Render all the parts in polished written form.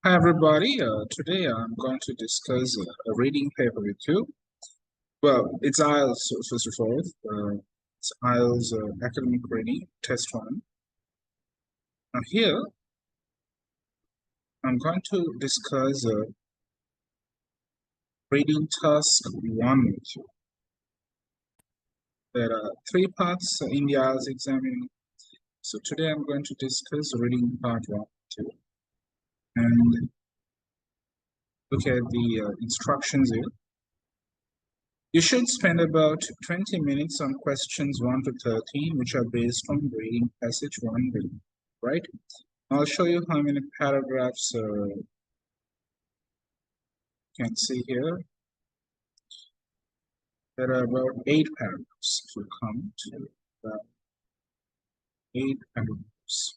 Hi everybody, today I'm going to discuss a reading paper with you. Well, it's IELTS, first of all. It's IELTS Academic Reading, Test 1. Now here, I'm going to discuss Reading Task 1 with you. There are 3 parts in the IELTS exam. So today I'm going to discuss Reading Part 1 with you. And look at the instructions here. You should spend about 20 minutes on questions 1 to 13, which are based on reading passage 1 below, right? I'll show you how many paragraphs you can see here. There are about 8 paragraphs, if you count, about 8 paragraphs.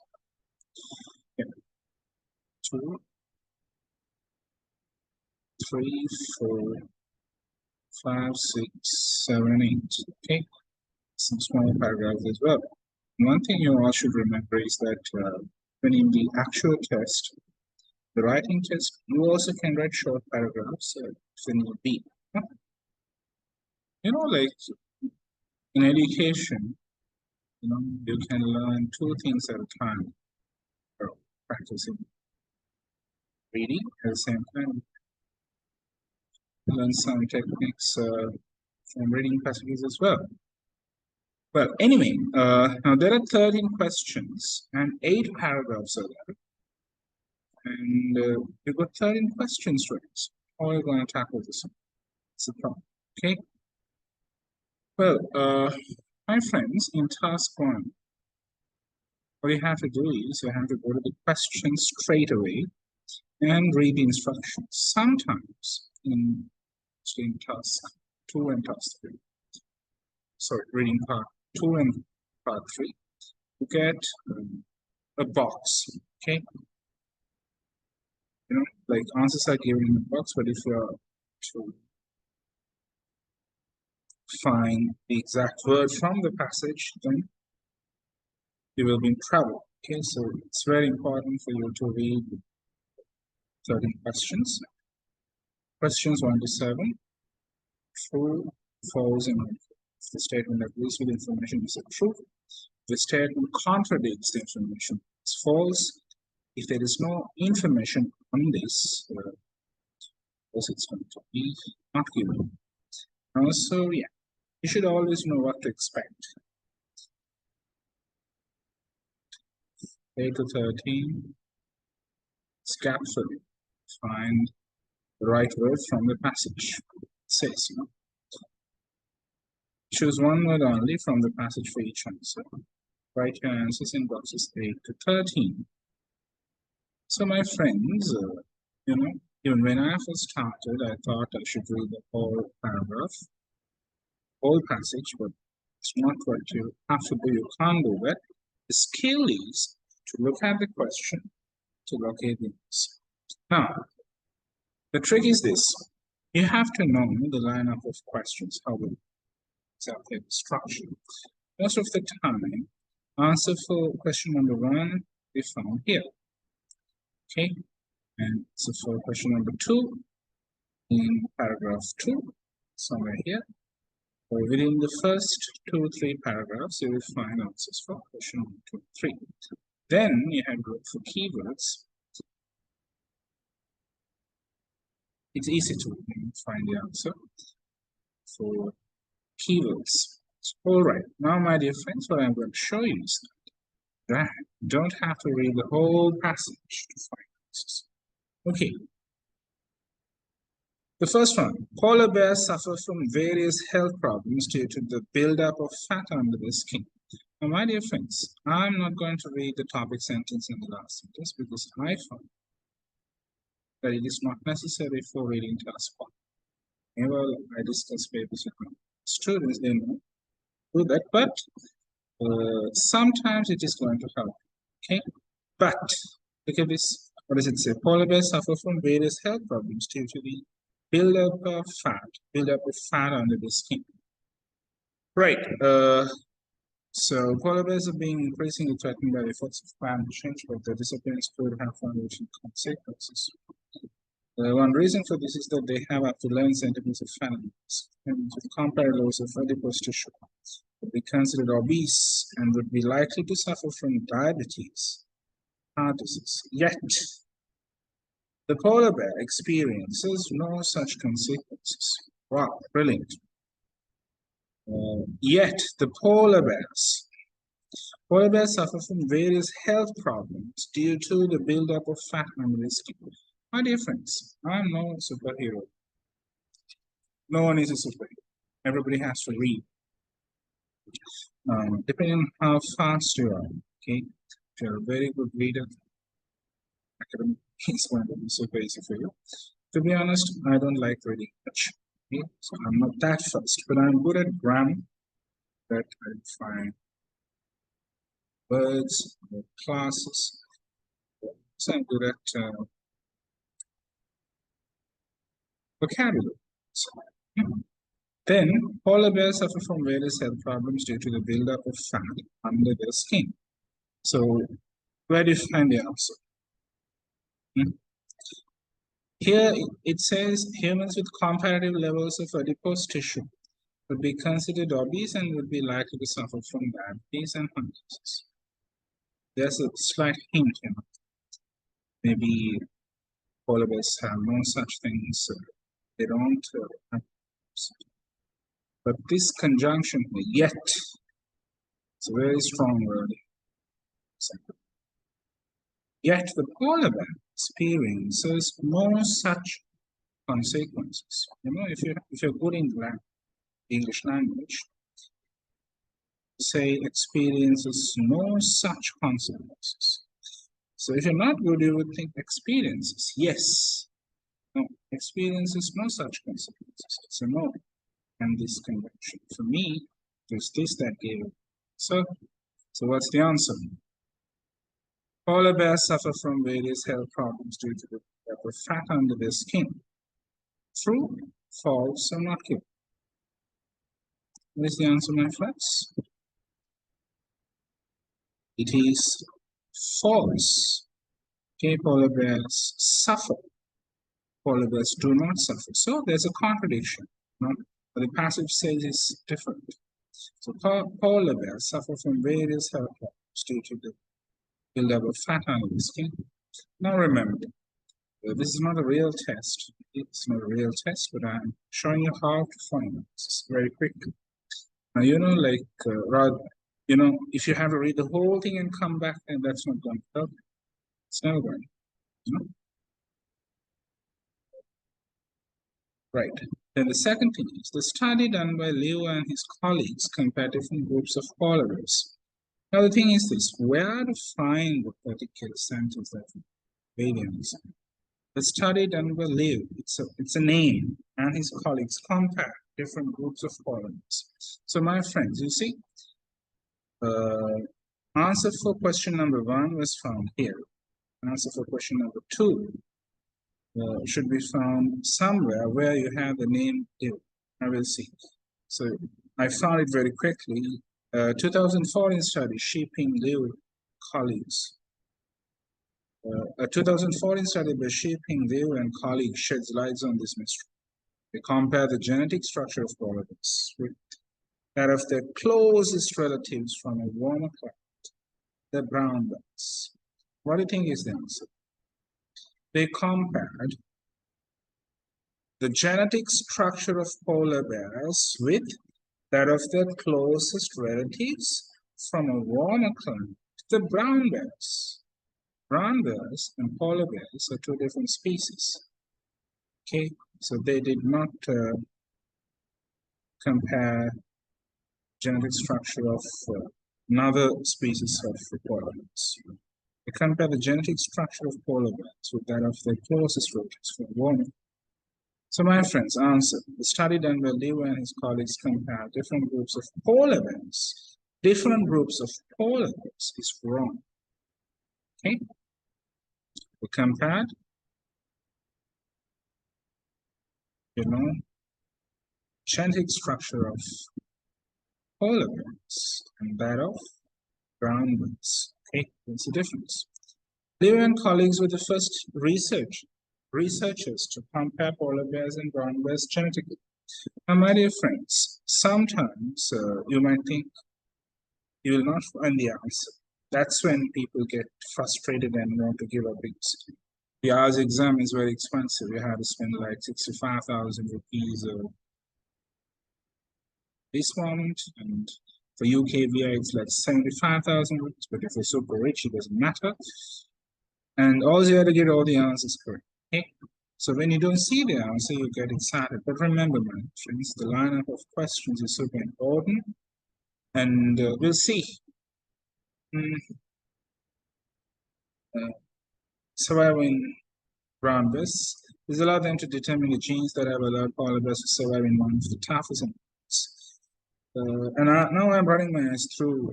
Yeah. 2, 3, 4, 5, 6, 7, 8. Okay, some small paragraphs as well. One thing you all should remember is that when in the actual test, the writing test, you also can write short paragraphs if need be. Like in education, you can learn 2 things at a time. Practicing reading at the same time, learn some techniques from reading passages as well. Well, anyway, now there are 13 questions and 8 paragraphs are there. And you've got 13 questions to answer. How are you going to tackle this one? It's a problem, okay? Well, my friends, in task 1, what you have to do is you have to go to the question straight away and read the instructions. Sometimes in task 2 and task 3, sorry, reading part 2 and part 3, you get a box, okay? Like answers are given in the box, but if you are to find the exact word from the passage, then you will be in trouble. Okay, so it's very important for you to read 13 questions. Questions 1 to 7. True, false, and untrue. If the statement agrees with the information, is true. The statement contradicts the information, it's false. If there is no information on this, it's going to be not given. Also, yeah, you should always know what to expect. 8 to 13, scaffolding. Find the right word from the passage. It says, choose one word only from the passage for each answer. Write your answers in boxes 8 to 13. So my friends, even when I first started, I thought I should read the whole paragraph, whole passage, but it's not what you have to do. You can't do that. The skill is to look at the question, to locate the answer. Now, the trick is this. You have to know the lineup of questions, how we exactly the structure. Most of the time, answer for question number 1 is found here. Okay, and so for question number 2, in paragraph 2, somewhere here, or within the first 2-3 paragraphs, you will find answers for question 1, 2, 3. Then you have to look for keywords. It's easy to find the answer for keywords. All right, now my dear friends, what I'm going to show you is that you don't have to read the whole passage to find answers. Okay. The first one, polar bears suffer from various health problems due to the buildup of fat under the skin. Now, my dear friends, I'm not going to read the topic sentence in the last sentence because I found that it is not necessary for reading task 1. Whenever I discuss papers with my students, they know do that, but sometimes it is going to help. Okay, but look at this. What does it say? Polar bears suffer from various health problems due to the buildup of fat under the skin. Right. So polar bears are being increasingly threatened by the effects of climate change, but their disappearance could have far-reaching consequences. One reason for this is that they have up to 11 centimeters of fat, and with compared loss of adipose tissue, would be considered obese and would be likely to suffer from diabetes, heart disease. Yet, the polar bear experiences no such consequences. Wow, brilliant. Yet, the polar bears suffer from various health problems due to the buildup of fat on the skin. My dear friends, I'm no superhero. No one is a superhero. Everybody has to read. Depending on how fast you are, okay? If you're a very good reader, academic is going to be super easy for you. To be honest, I don't like reading much. Okay? So I'm not that fast, but I'm good at grammar, that I find words, classes. So I'm good at vocabulary. So, then, polar bears suffer from various health problems due to the buildup of fat under their skin. So, where do you find the answer? Here it says humans with comparative levels of adipose tissue would be considered obese and would be likely to suffer from diabetes and heart disease. There's a slight hint, maybe polar bears have no such things. They don't. But this conjunction, yet, it's a very strong word. Yet the polar bear experiences no such consequences. If you're good in English language, say experiences no such consequences. So if you're not good, you would think experiences. Yes. No, experiences no such consequences. It's a no. And this convention. For me, there's this that gave it. So what's the answer? Polar bears suffer from various health problems due to the fat under their skin. True, false, or not true? What is the answer, my friends? It is false. Okay, polar bears suffer. Polar bears do not suffer. So there's a contradiction. No? But the passage says it's different. So polar bears suffer from various health problems due to the buildup of fat under the skin. Now remember, this is not a real test. It's not a real test, but I'm showing you how to find it. It's very quick. Now, if you have to read the whole thing and come back, then that's not going to help. It's never going. Right. Then the second thing is the study done by Leo and his colleagues compared different groups of polar bears. Now the thing is this: where to find the particular sentence that variance? The study done by Leo, it's a name, and his colleagues compare different groups of polar bears. So my friends, you see, answer for question number 1 was found here. Answer for question number 2 should be found somewhere where you have the name Leo. I will see. So I found it very quickly. 2014 study, Shaping Leo colleagues. A 2014 study by Shaping Leo and colleagues sheds lights on this mystery. They compare the genetic structure of polar bears with that of their closest relatives from a warmer climate, the brown bears. What do you think is the answer? They compared the genetic structure of polar bears with that of their closest relatives from a warmer climate, the brown bears. Brown bears and polar bears are two different species. Okay, so they did not compare genetic structure of another species of polar bears. They compare the genetic structure of polar bears with that of their closest relatives from warmer. So my friends, answer. The study done by Leo and his colleagues compared different groups of polar bears. Different groups of polar bears is wrong. Okay? We compared, genetic structure of polar bears and that of brown bears. Okay, that's the difference. Leo and colleagues were the first researchers to compare polar bears and brown bears genetically. Now, my dear friends, sometimes you might think you will not find the answer. That's when people get frustrated and want to give up because the hours exam is very expensive. You have to spend like 65,000 rupees this moment, and for UKVI it's like 75,000 rupees. But if you're super rich, it doesn't matter. And all you have to get all the answers correct. Okay? So when you don't see the answer, you get excited. But remember, my friends, the lineup of questions is super important, and we'll see. Surviving brown bears. This allows them to determine the genes that have allowed polar bears to survive in one of the toughest environments. Now I'm running my eyes through,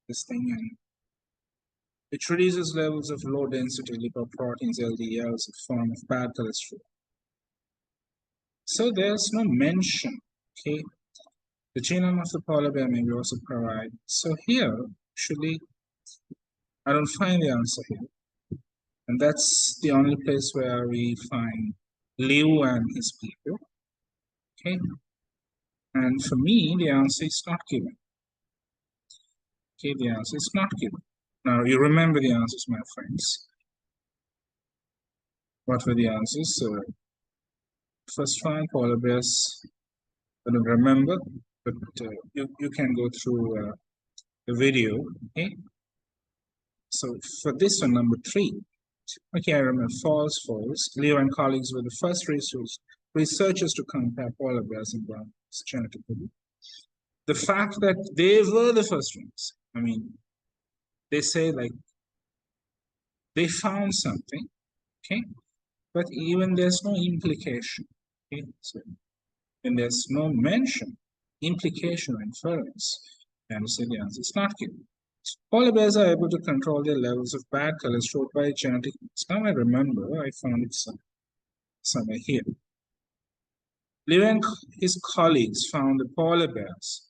this thing, and it reduces levels of low-density lipoproteins, LDLs, a form of bad cholesterol. So there's no mention, okay? The genome of the polar bear may be also provided. So here, actually, I don't find the answer here. And that's the only place where we find Liu and his people. Okay. And for me, the answer is not given. Okay, the answer is not given. Now you remember the answers, my friends. What were the answers? First one, polar bears. I don't remember, but you can go through the video. Okay. So for this one, number 3. Okay, I remember. False, false. Leo and colleagues were the first researchers to compare polar bears and brown bears genetically. The fact that they were the first ones, I mean, they say like they found something, okay, but even there's no implication, okay, so when there's no mention, implication, or inference, and say the answer is not given. Polar bears are able to control their levels of bad cholesterol by genetic means. Now I remember I found it somewhere here. Leo and his colleagues found the polar bears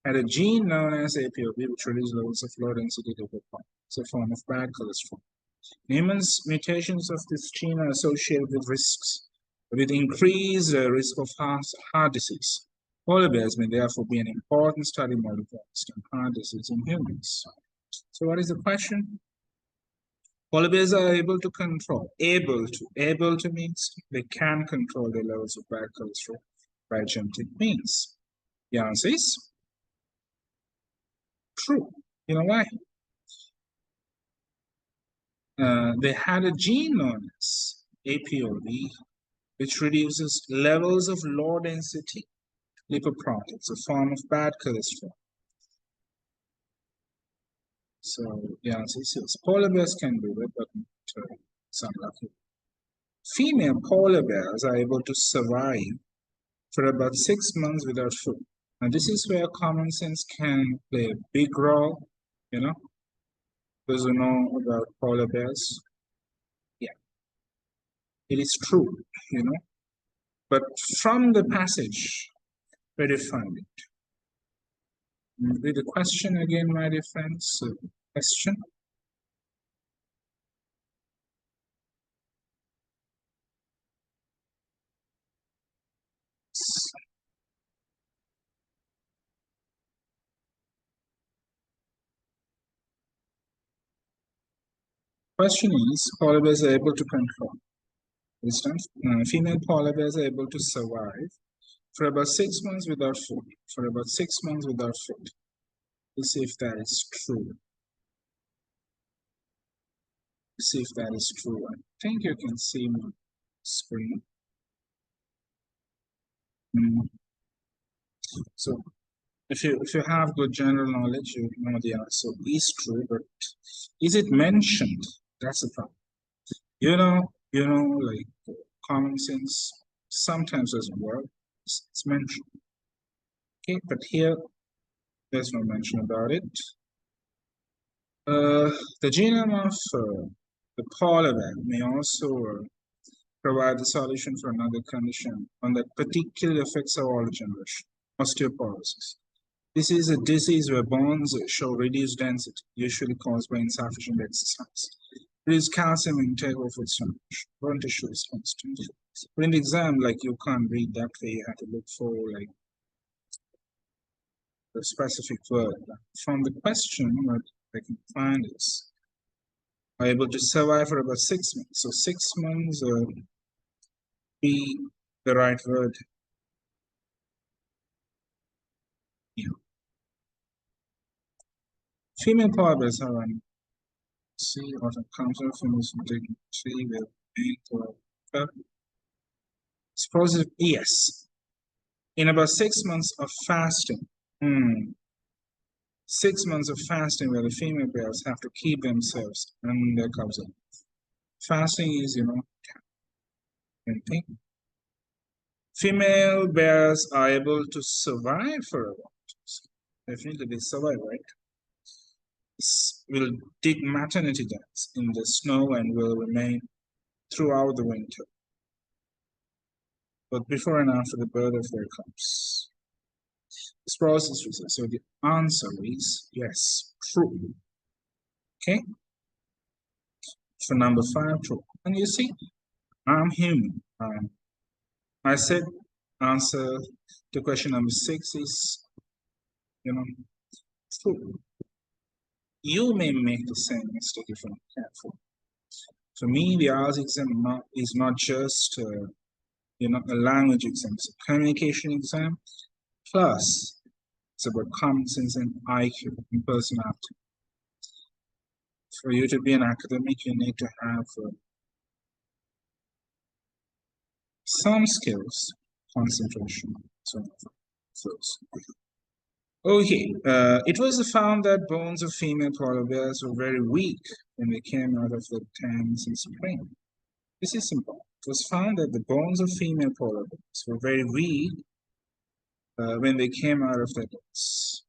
had a gene known as APOB, which reduces levels of low-density lipoprotein. It's a form of bad cholesterol. In humans, mutations of this gene are associated with increased risk of heart disease. Polar bears may therefore be an important study model for understanding heart disease in humans. So what is the question? Polar bears are able to means they can control their levels of bad cholesterol by genetic means. The answer is true. You know why? They had a gene known as APOB, which reduces levels of low-density lipoproteins, a form of bad cholesterol. So the answer is yes. Polar bears can do it, but it's unlucky. Female polar bears are able to survive for about 6 months without food. And this is where common sense can play a big role, you know. Those who know about polar bears, yeah, it is true, you know. But from the passage, where do you find it? Read the question again, my dear friends. Question. Question is, polar bears are able to control. This time, female polar bears are able to survive for about 6 months without food. For about 6 months without food. Let's see if that is true. Let's see if that is true. I think you can see my screen. So if you have good general knowledge, you know the answer is true, but is it mentioned? That's the problem. Like common sense sometimes doesn't work. It's mentioned. Okay, but here there's no mention about it. The genome of the polar bear may also provide the solution for another condition, one that particularly affects our older generation, osteoporosis. This is a disease where bones show reduced density, usually caused by insufficient exercise. Reduced calcium intake of its stomach. Bone tissue is constant. But in the exam, like you can't read that way, you have to look for like the specific word. From the question, what I can find is are able to survive for about 6 months. So 6 months be the right word. Yeah. Female polar bears are on sea or counter females taking tree with paint. Suppose yes. In about 6 months of fasting, 6 months of fasting where the female bears have to keep themselves and their cubs alive. Fasting is, anything. Female bears are able to survive for a while. Definitely they survive, right? Will dig maternity dens in the snow and will remain throughout the winter. But before and after the birth of their cubs. This process is so the answer is yes, true. Okay? For number 5, true. And you see, I'm human. I said answer to question number 6 is, true. You may make the same mistake if you're not careful. For me, the IELTS exam is not just a language exam; it's a communication exam. Plus, it's about common sense and IQ and personality. For you to be an academic, you need to have some skills, concentration, so on. Okay, it was found that bones of female polar bears were very weak when they came out of the tanks in spring. This is simple. It was found that the bones of female polar bears were very weak when they came out of the tanks.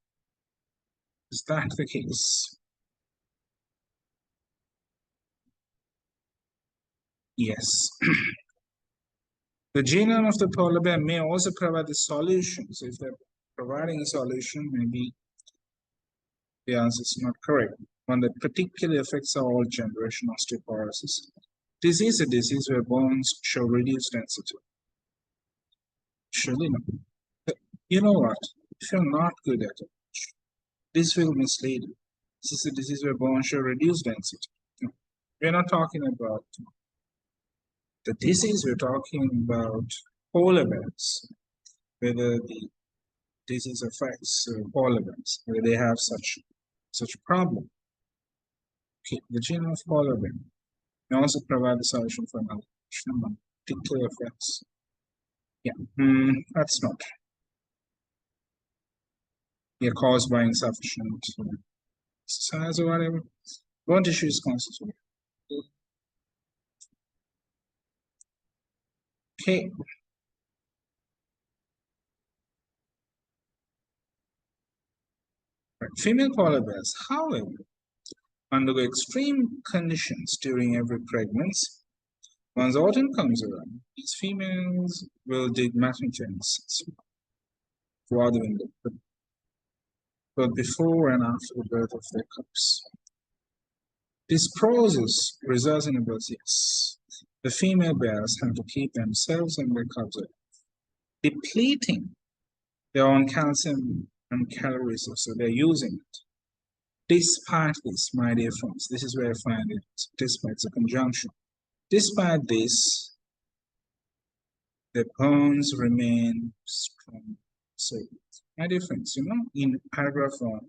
Is that the case? Yes. The genome of the polar bear may also provide the solution. So if they're providing a solution, maybe the answer is not correct. One that particularly affects all generation osteoporosis. This is a disease where bones show reduced density. Surely not. But you know what? If you're not good at it, this will mislead you. This is a disease where bones show reduced density. No. We're not talking about the disease, we're talking about polar bears, whether the disease affects polar bears, whether they have such a problem. Okay, the genome of polar bear may also provide the solution for malnutrition among particular effects. Yeah, that's not. Yeah, caused by insufficient exercise or whatever. Bone tissue is constituted. Okay. Right. Female polar bears, however, undergo extreme conditions during every pregnancy. Once autumn comes around, these females will dig maternity nests throughout the winter, but before and after the birth of their cubs. This process results in a birth, yes. The female bears have to keep themselves and their cubs alive, depleting their own calcium and calories, so they're using it. Despite this, my dear friends, this is where I find it, despite the conjunction. Despite this, the bones remain strong. So, my dear friends, in paragraph 1,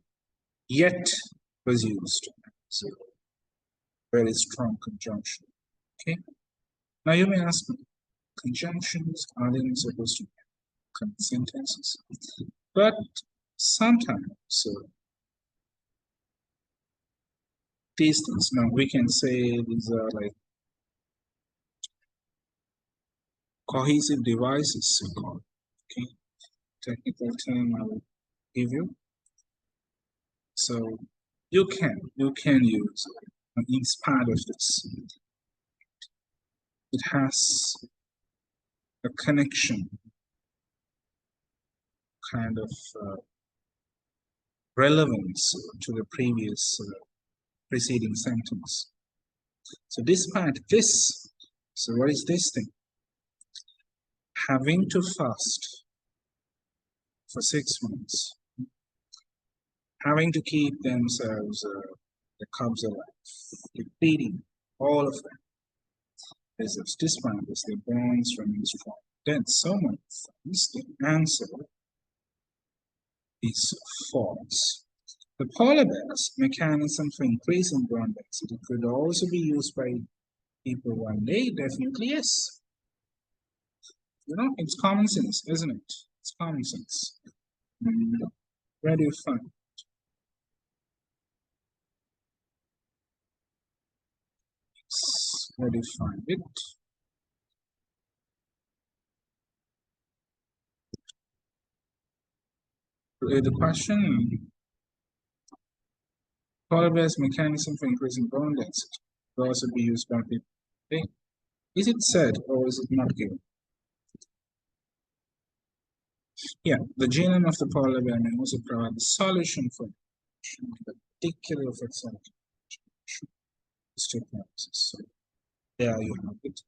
yet was used. So, very strong conjunction. Okay. Now you may ask me, conjunctions are they supposed to be sentences? But sometimes, these things, now we can say these are like cohesive devices, so-called. Okay, technical term I will give you. So you can use in spite of this. It has a connection, kind of relevance to the previous preceding sentence. So despite this, so what is this thing? Having to fast for 6 months, having to keep themselves the cubs alive, feeding all of them. As if despite this, their bonds remain strong. Then so many things, the answer is false. The polar bear's mechanism for increasing bone density could also be used by people one day. Definitely yes. You know, it's common sense, isn't it? It's common sense. Where do you find it? Where do you find it? The question, polar bear's mechanism for increasing bone density could also be used by people. Okay. Is it said or is it not given? Yeah, the genome of the polar bear may also provide the solution for the particular effects on osteoporosis. So there you have it.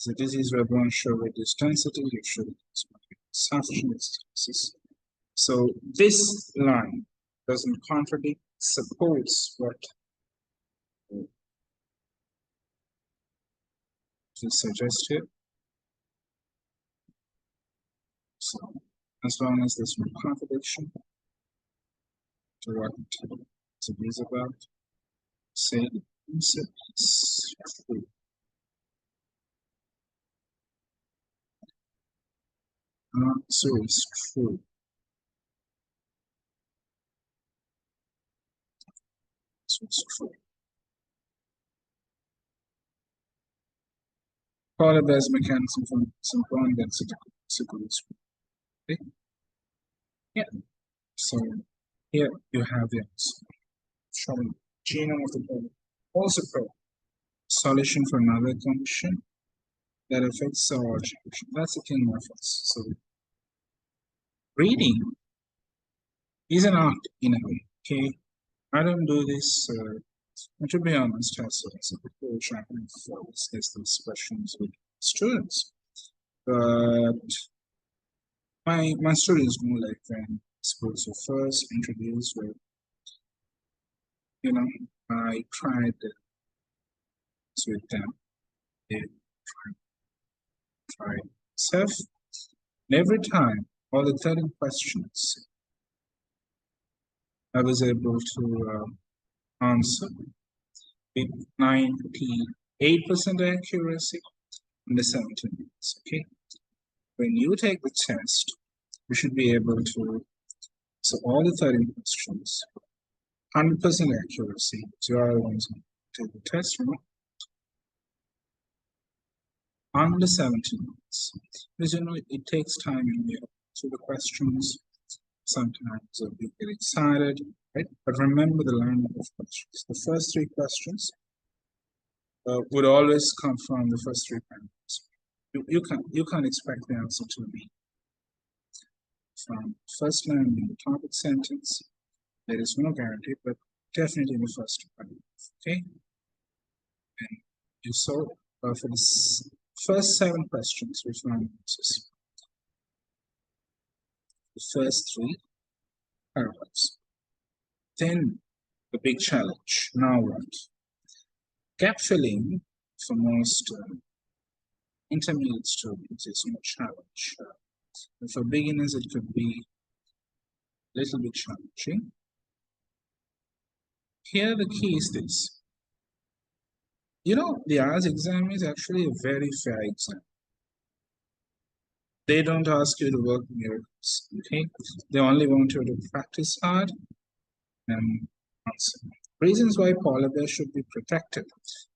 The disease where bone show reduced density, you should sufficient diseases. So this line doesn't contradict, supports what is suggested. So as long as there's no contradiction to what it is about, say the answer is true. Answer is true. So it's true. Polar bear's mechanism from some bone density signals. Okay? Yeah. So here you have the answer. Showing genome of the polar. Also solution for another condition that affects cell regeneration. That's the thing of us. So reading is an art in a way. Okay, I don't do this. To be honest, as a coach, I have discussed these questions with students, but my students more like when schools were first introduced, where I tried this with them. They tried self, and every time, all the 13 questions, I was able to answer with 98% accuracy in the 17 minutes. Okay, when you take the test, you should be able to. So all the 13 questions, 100% accuracy. So you are going to take the test, under 17 minutes. Because it takes time in the so the questions. Sometimes we get excited, right? But remember the line of questions. The first 3 questions would always come from the first 3 paragraphs. You can't expect the answer to be from first line in the topic sentence. There is no guarantee, but definitely in the first paragraph. Okay, and you saw for the first 7 questions, we found answers. The first 3 paragraphs. Then the big challenge. Now what? Gap filling for most intermediate students is no challenge. For beginners, it could be a little bit challenging. Here, the key is this. The IELTS exam is actually a very fair exam. They don't ask you to work miracles, okay? They only want you to practice hard and answer. Reasons why polar bears should be protected.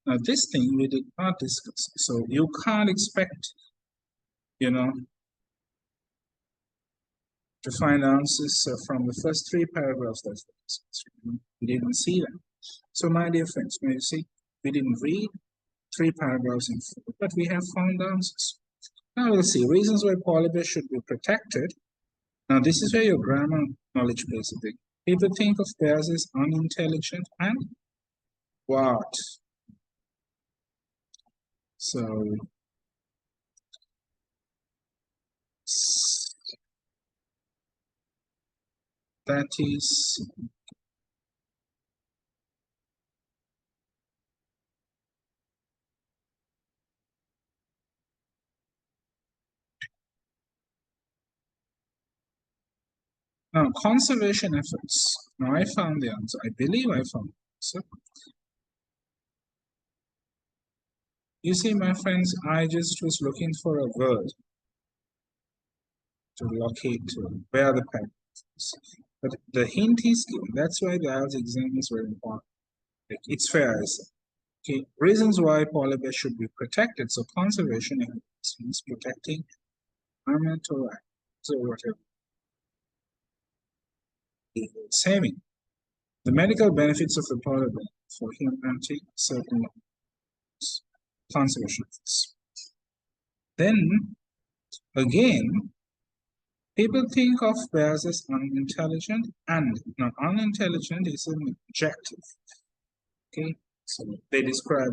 Now, this thing we did not discuss. So you can't expect, to find answers from the first 3 paragraphs that we discussed. We didn't see them. So, my dear friends, may you see, we didn't read 3 paragraphs in full, but we have found answers. Now we'll see reasons why polar bears should be protected. Now, this is where your grammar knowledge plays a big People think of bears as unintelligent and what? So that is now conservation efforts. Now I found the answer. I believe I found the answer. You see, my friends, I just was looking for a word to locate where the pattern is. But the hint is given. That's why the IELTS exam is very important. Like, it's fair, I say. Okay, reasons why polar bears should be protected. So conservation means protecting environmental rights or whatever. Saving the medical benefits of the polar bear for humanity, certainly conservation. Then again, people think of bears as unintelligent, and now unintelligent is an adjective. Okay, so they describe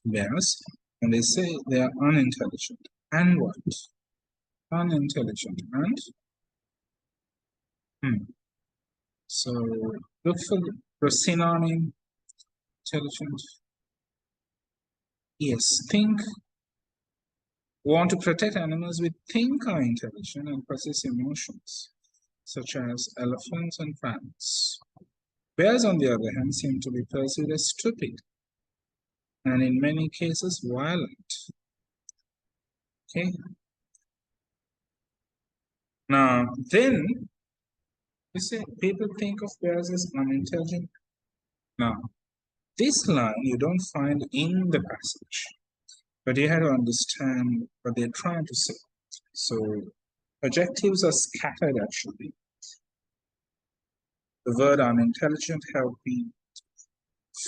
bears and they say they are unintelligent. And what? Unintelligent and so look for the synonym intelligent. Yes, think. Want to protect animals we think are intelligent and possess emotions, such as elephants and rats. Bears, on the other hand, seem to be perceived as stupid and in many cases violent. Okay. Now, then, you see, people think of bears as unintelligent. Now, this line you don't find in the passage, but you have to understand what they're trying to say. So, adjectives are scattered actually. The word unintelligent help me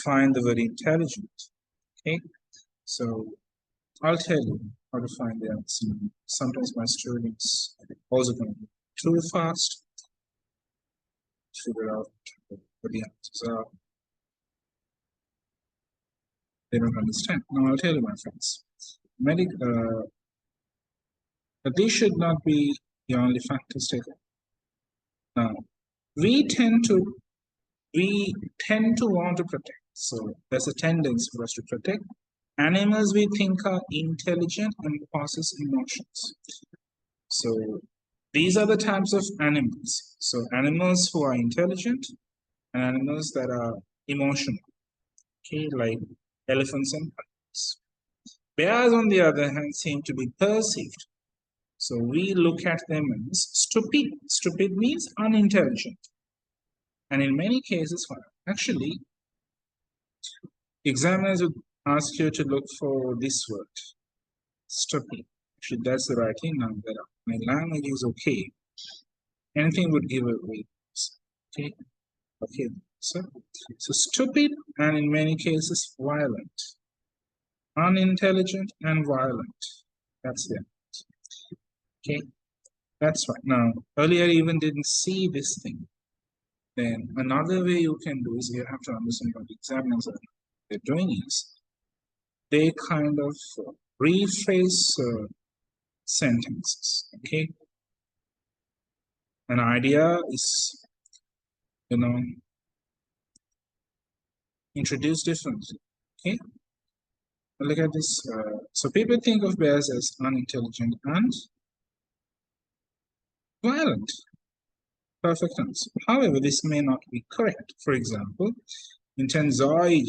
find the word intelligent. Okay, so I'll tell you how to find the answer. Sometimes my students also going too fast to figure out what the answers are. They don't understand. Now I'll tell you, my friends. But these should not be the only factors taken. Now we tend to want to protect. So there's a tendency for us to protect animals we think are intelligent and possess emotions. So these are the types of animals. So animals who are intelligent and animals that are emotional. Okay, like elephants and tigers. Bears, on the other hand, seem to be perceived. So we look at them as stupid. Stupid means unintelligent. And in many cases, actually, examiners would ask you to look for this word, stupid. Actually, that's the right thing. Now that my language is okay, anything would give away. Okay, okay. So stupid and in many cases violent, unintelligent and violent. That's it. Okay, that's right. Now earlier I even didn't see this thing. Then another way you can do is you have to understand what the examiners are they're doing is they kind of rephrase sentences. Okay, an idea is introduced differently. Okay, look at this. So people think of bears as unintelligent and violent. Perfect answer. However, this may not be correct. For example, in Tanzania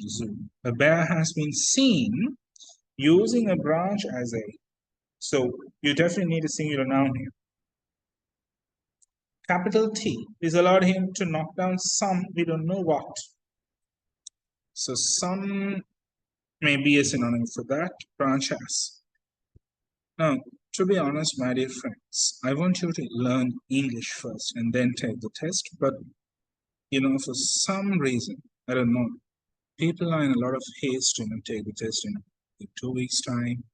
Zoo, a bear has been seen using a branch as a. So you definitely need a singular noun here. Capital T. This allowed him to knock down some, we don't know what. So some may be a synonym for that, branch as. Now, to be honest, my dear friends, I want you to learn English first and then take the test. But, for some reason, I don't know, people are in a lot of haste to take the test in 2 weeks' time.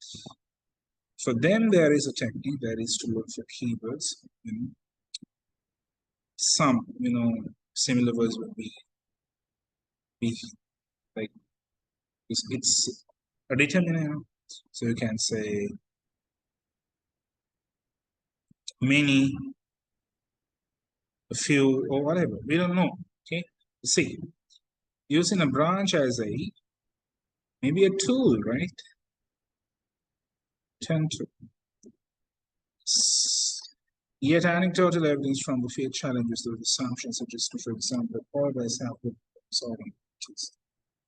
For them, there is a technique that is to look for keywords. some, similar words would be like it's a determiner. So you can say many, a few, or whatever. We don't know. Okay. See, using a branch as maybe a tool, right? Tend to. Yet anecdotal evidence from the field challenges those assumptions, such as, for example, all by sample solving.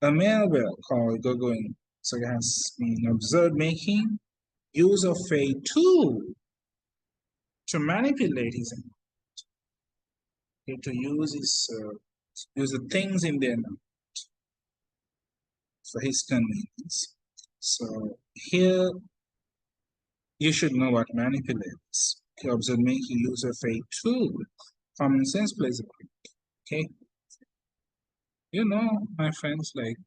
A male whale called Gogoing so has been observed making use of a tool to manipulate his to use the things in there for his convenience. So here you should know what manipulate is. Okay, observe making use of a tool. Common sense plays a part. Okay. My friends, like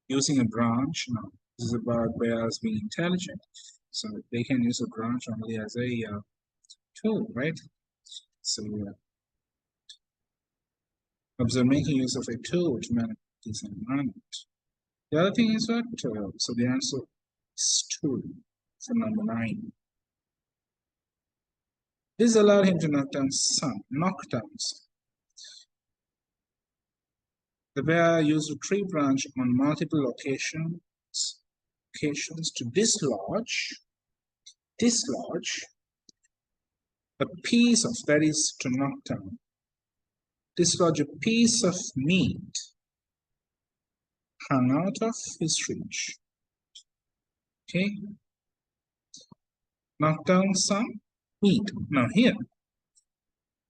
using a branch now. This is about bears being intelligent. So they can use a branch only as a tool, right? So observe making use of a tool to manage this environment. The other thing is what? So the answer is 2 for number 9. This allowed him to knock down some knockdowns. The bear used a tree branch on multiple occasions to dislodge a piece of, that is to knock down, dislodge a piece of meat hung out of his reach. Okay, knock down some meat. Now here,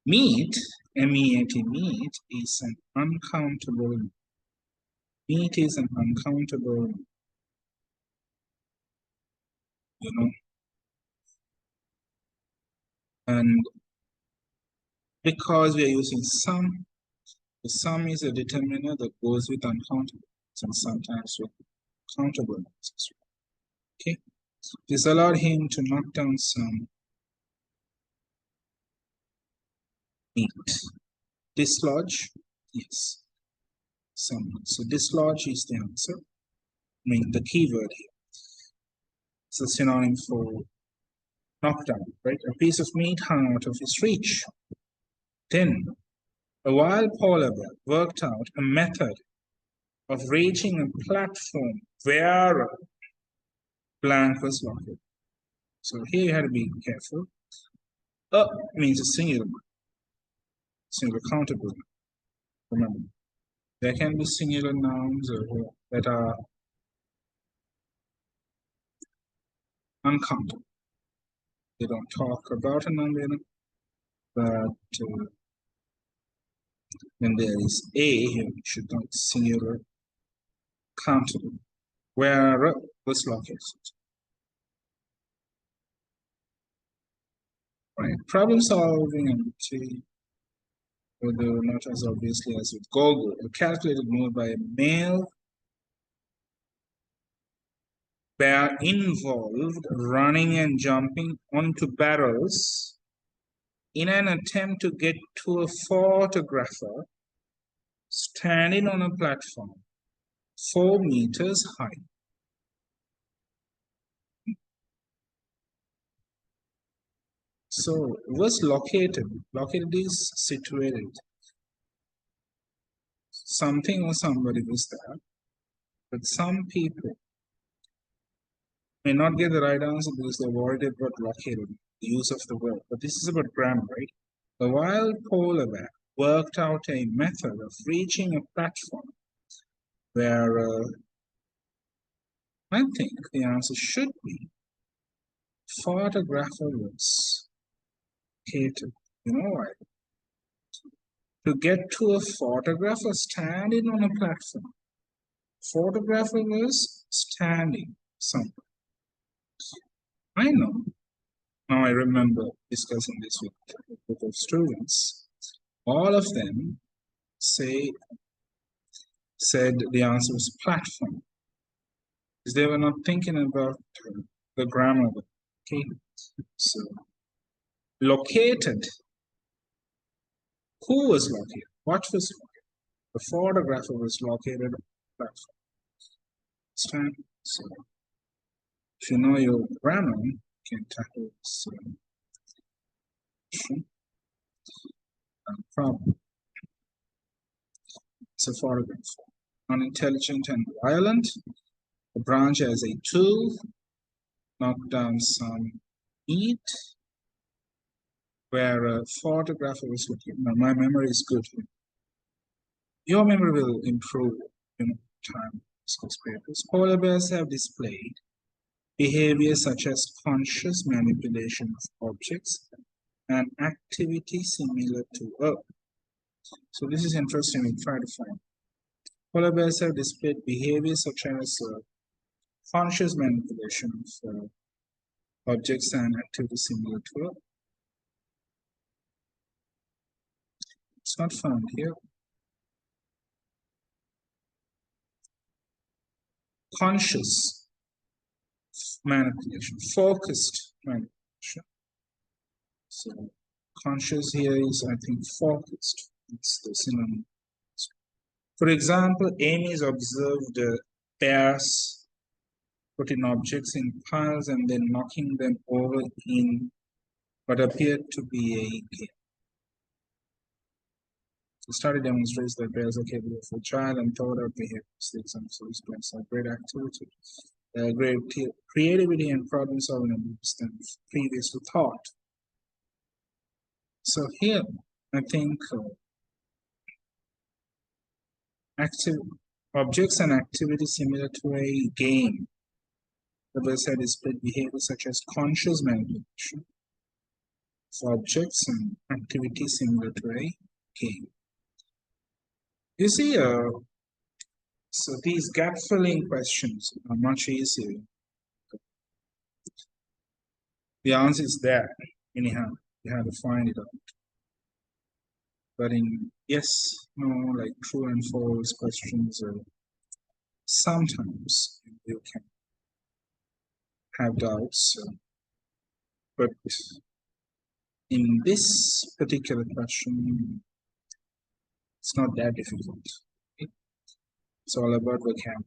meat, M-E-A-T, meat is an uncountable. Meat is an uncountable, and because we are using some, the sum is a determiner that goes with uncountable and sometimes with countable numbers as well. Okay, this allowed him to knock down some meat. Dislodge, yes, some. So dislodge is the answer. I mean the keyword here. It's a synonym for knockdown, right? A piece of meat hung out of his reach. Then a wild polar bear worked out a method of reaching a platform where blank was located. So here you have to be careful. Means a singular countable. Remember, there can be singular nouns that are uncountable. They don't talk about a number, but when there is a here, we should not singular countable. Where was located. Right. Problem solving and although not as obviously as with Gogo, a calculated move by a male bear involved running and jumping onto barrels in an attempt to get to a photographer standing on a platform 4 meters high. So was located. Located is situated. Something or somebody was there, but some people may not get the right answer because they're worried about located, the use of the word. But this is about grammar, right? The wild polar bear worked out a method of reaching a platform where I think the answer should be photographer was catered. You know why? To get to a photographer standing on a platform. Photographer was standing somewhere. I know. Now I remember discussing this with a group of students. All of them said the answer was platform. Because they were not thinking about the grammar. Okay. So located Who was located? What was located? The photographer was located on the platform. Understand? So, if you know your grammar, you can tackle this problem. It's a photographer. Unintelligent and violent. The branch as a tool. Knock down some meat. Where a photographer was looking. Now, my memory is good. Your memory will improve in time. Papers. Polar bears have displayed behavior such as conscious manipulation of objects and activity similar to Earth. So this is interesting. We try to find. Polar bears have displayed behavior such as conscious manipulation of objects and activity similar to Earth. It's not found here. Conscious manipulation, focused manipulation. So conscious here is, I think, focused. It's the synonym. For example, Amy's observed bears putting objects in piles and then knocking them over in what appeared to be a game. The study demonstrates that bears are capable of agile and thought-out behaviors. The examples of these bears are great activity, great creativity and problem-solving abilities than previously thought. So here, I think active objects and activities similar to a game. The bears have displayed behavior such as conscious manipulation of objects and activities similar to a game. You see, so these gap-filling questions are much easier. The answer is there, anyhow. You have to find it out. But in yes, no, like true and false questions, sometimes you can have doubts. But in this particular question, it's not that difficult. It's all about vocabulary,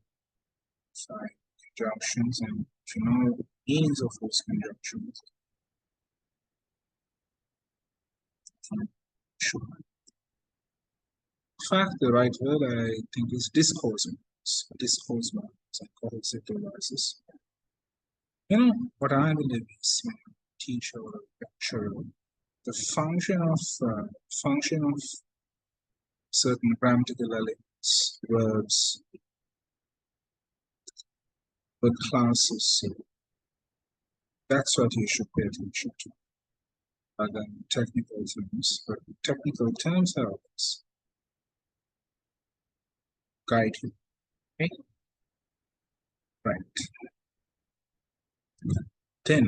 conjunctions, and if you know the meanings of those conjunctions, sure. In fact, the right word I think is discourse. Discourse marks and cohesive devices. You know what I believe is when a teacher or a lecturer, the function of certain grammatical elements, verbs, word classes. So that's what you should pay attention to, rather than technical terms. But technical terms are always guide you. Okay? Right. Then,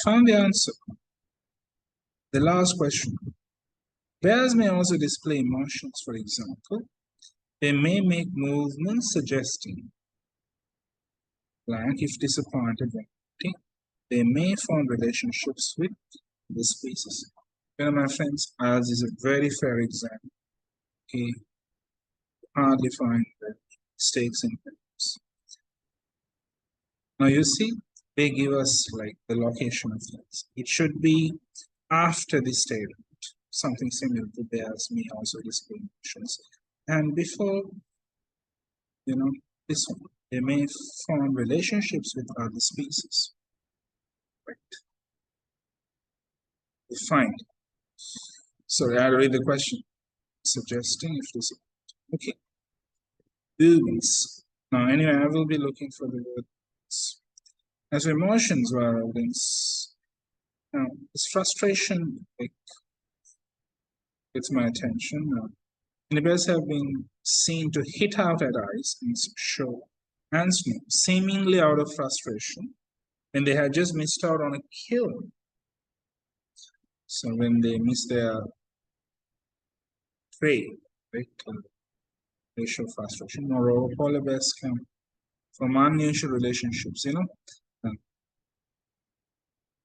found the answer. The last question. Bears may also display emotions, for example. They may make movements suggesting, like if disappointed when eating, they may form relationships with the species. My friends, ours is a very fair example. Okay, hardly find the mistakes in things. Now you see, they give us like the location of things. It should be after the statement. Something similar to bears may also display emotions. And before, this one, they may form relationships with other species. Right. Fine. So I read the question. Suggesting if this. Okay. Boobies. Now, anyway, I will be looking for the words. As emotions were this. Now, this frustration gets my attention. And bears have been seen to hit out at eyes and show and snow, seemingly out of frustration, when they had just missed out on a kill. So when they miss their prey, right, they show frustration. Moreover, polar bears come from unusual relationships,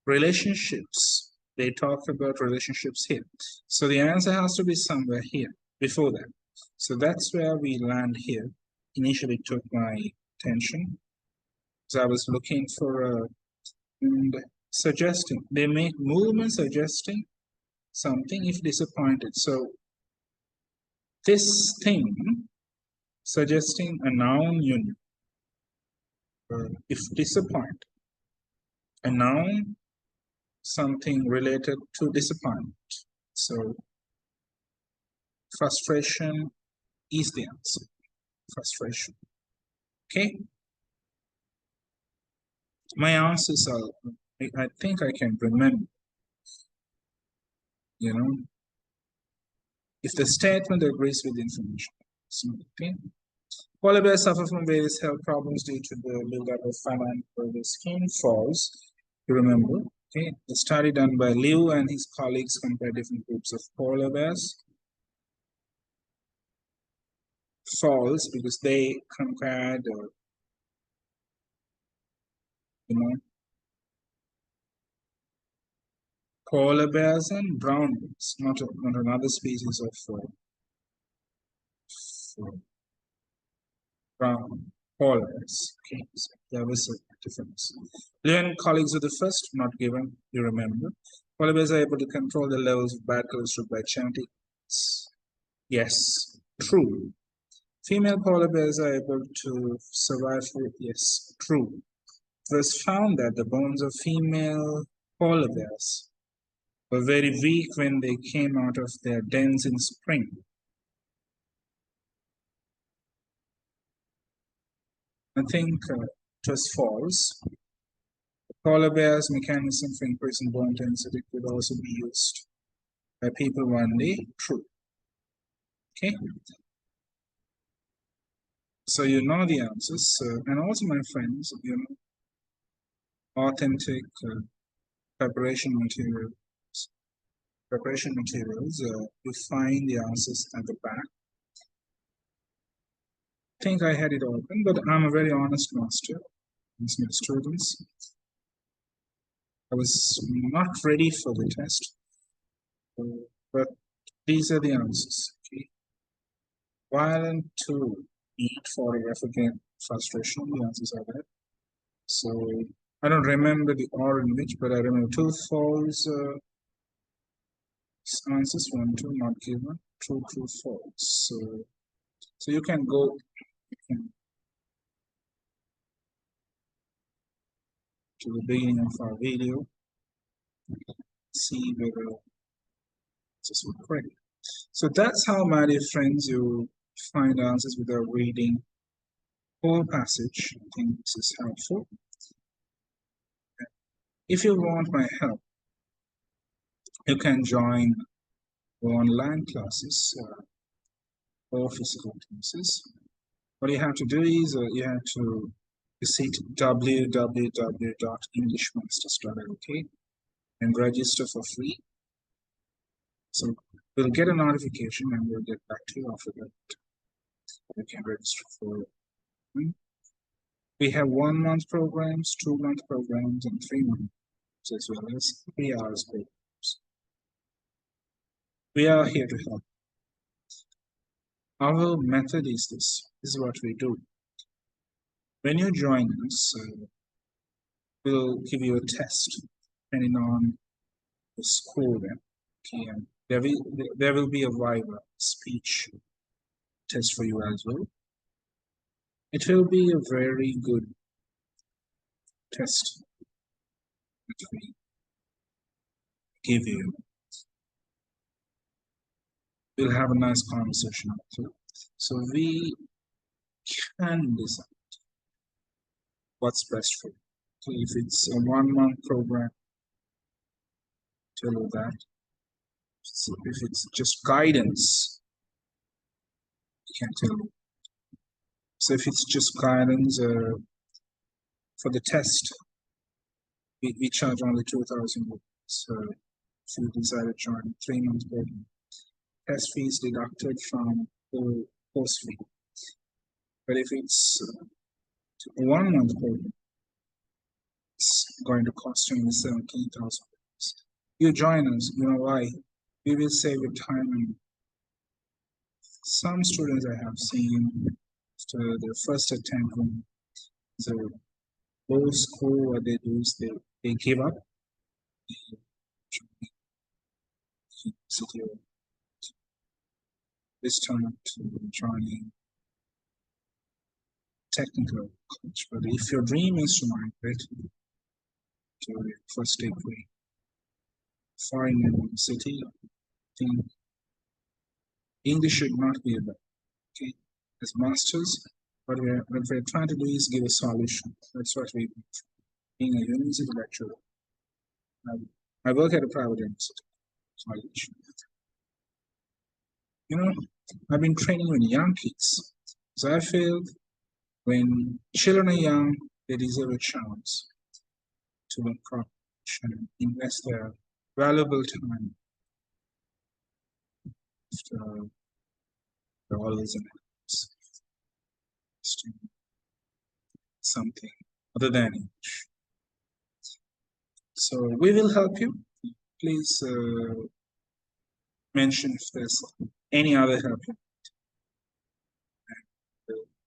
relationships They talk about relationships here. So the answer has to be somewhere here before that. So that's where we land here. Initially took my attention. So I was looking for a and suggesting. They make movement suggesting something if disappointed. So this thing suggesting a noun union. If disappoint, a noun, something related to disappointment. So frustration is the answer. Frustration. Okay. My answers are, I think I can remember, if the statement agrees with information. Okay. Polar bears suffer from various health problems due to the buildup of fine over the skin. False. You remember? Okay. The study done by Liu and his colleagues compared different groups of polar bears. False, because they compared, polar bears and brown bears, not another species of brown polar bears. Okay, so there was a difference. Liu and colleagues were the first, not given, you remember. Polar bears are able to control the levels of bad cholesterol by genetics. Yes, true. Female polar bears are able to survive for, yes, true. It was found that the bones of female polar bears were very weak when they came out of their dens in spring. I think it was false. The polar bear's mechanism for increasing bone density could also be used by people one day. True. Okay. So you know the answers, and also, my friends, authentic preparation materials. You find the answers at the back. I think I had it open, but I'm a very honest master. These my students. I was not ready for the test, but these are the answers. Okay. Violent to eat photograph again. Frustration. The answers are there. So I don't remember the order in which, but I remember two false answers. 1, 2, not given. True, true, false. So you can go. To the beginning of our video, see whether this will correct. So that's how, my dear friends, you find answers without reading whole passage. I think this is helpful. If you want my help, you can join online classes or physical classes. What you have to do is you have to visit www.englishmasters.lk and register for free. So we'll get a notification and we'll get back to you after that. You can register for it. We have 1 month programs, 2 month programs, and 3 months, as well as 3 hours programs. We are here to help. Our method is this. This is what we do. When you join us, we'll give you a test depending on the score. Okay, and there will be a Viva speech test for you as well. It will be a very good test that we give you. We'll have a nice conversation too. So we can decide what's best for you. Okay, if it's a 1 month program, tell you that. So if it's just guidance, I can't tell you. So if it's just guidance for the test, we charge only 2,000 rupees. So if you decide to join a 3 month program, test fees deducted from the course fee. But if it's a 1 month program, it's going to cost only 17,000 rupees. You join us. You know why? We will save your time. And some students I have seen after their first attempt when the low score, what they do is they give up. They join university or this time to joining technical college. But if your dream is to migrate to your first gateway, foreign university, I think English should not be a barrier. Okay, as masters, what we're trying to do is give a solution. That's what we being a university lecturer. I work at a private university college. You know, I've been training with young kids. So I feel when children are young, they deserve a chance to learn properly and invest their valuable time after they're always in something other than English. So we will help you. Please mention if there's any other help.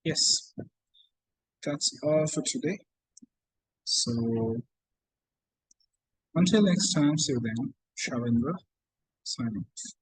Yes, that's all for today. So until next time, see you then. Shavendra signing off.